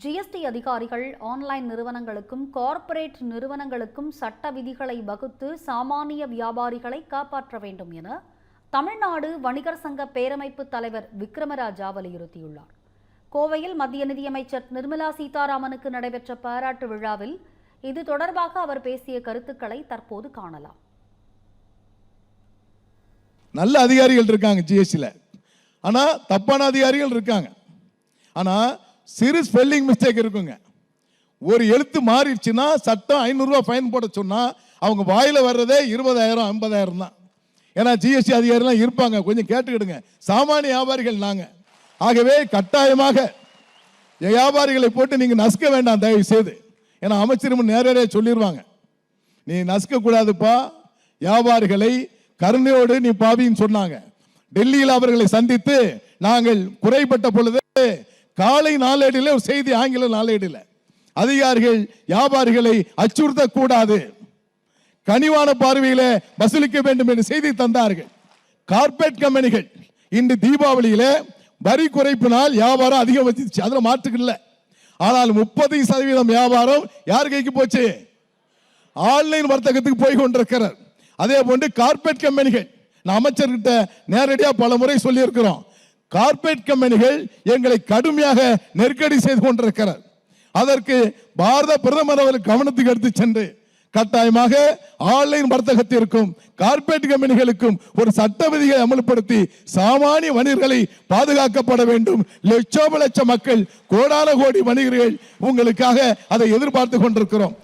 GST அதிகாரிகள் online நிறுவனங்களுக்கும் corporate நிறுவனங்களுக்கும் சட்ட விதிகளை வகுத்து சாமானிய வியாபாரிகளை காப்பாற்ற வேண்டும் என தமிழ்நாடு வணிகர் சங்க பேரமைப்பு தலைவர் விக்ரமராஜா வலியுறுத்தியுள்ளார். கோவையில் மத்திய நிதியமைச்சர் நிர்மலா சீதாராமனுக்கு நடைபெற்ற பாராட்டு விழாவில் இது தொடர்பாக அவர் பேசிய கருத்துக்களை தற்போது காணலாம். நல்ல அதிகாரிகள் இருக்காங்க ஜிஎஸ்டில, ஆனா தப்பான அதிகாரிகள் இருக்காங்க. ஆனா சிறு ஸ்பெல்லிங் மிஸ்டேக் இருக்குங்க. ஒரு எழுத்து மாறிடுச்சுன்னா சட்டம் 500 ரூபாய் ஃபைன் போட சொன்னா அவங்க வாயில வர்றதே 20,000 50,000 தான். ஏன்னா ஜிஎஸ்டி அதிகாரிலாம் இருப்பாங்க, கொஞ்சம் கேட்டுக்கிடுங்க. சாமானிய வியாபாரிகள் நாங்க. ஆகவே கட்டாயமாக வியாபாரிகளை போட்டு நீங்க நசுக்க வேண்டாம் தயவு செய்து. ஏன்னா அமைச்சரும் நேரடியாக சொல்லிடுவாங்க, நீ நசுக்க கூடாதுப்பா, வியாபாரிகளை கருணையோடு நீ பாவின்னு சொன்னாங்க. டெல்லியில் அவர்களை சந்தித்து நாங்கள் குறைபட்ட பொழுது காலை நாளேடில் ஒரு செய்தி, ஆங்கில நாளேடில் அதிகாரிகள் வியாபாரிகளை அச்சுறுத்த கூடாது, கனிவான பார்வையில வசூலிக்க வேண்டும் என்று செய்தி தந்தார்கள். கார்ப்பரேட் கம்பெனிகள் இன்று தீபாவளியில வரி குறைப்பினால் வியாபாரம் அதிகம் வச்சிருச்சு, அதுல மாற்றுக்கல. ஆனால் 30% வியாபாரம் யார் கைக்கு போச்சு? ஆன்லைன் வர்த்தகத்துக்கு போய் கொண்டிருக்கிறார். அதே போன்று கார்ப்பரேட் கம்பெனிகள், நான் அமைச்சர்கிட்ட நேரடியாக பல முறை சொல்லி இருக்கிறோம், கார்ப்பரேட் கம்பெனிகள் எங்களை கடுமையாக நெருக்கடி செய்து கொண்டிருக்கிறார். அதற்கு பாரத பிரதமர் அவர்கள் கவனத்துக்கு எடுத்து சென்று கட்டாயமாக ஆன்லைன் வர்த்தகத்திற்கும் கார்ப்பரேட் கம்பெனிகளுக்கும் ஒரு சட்ட விதிகளை அமல்படுத்தி சாமானிய வணிகர்களை பாதுகாக்கப்பட வேண்டும். லட்சோப லட்ச மக்கள், கோடான கோடி வணிகர்கள் உங்களுக்காக அதை எதிர்பார்த்து கொண்டிருக்கிறோம்.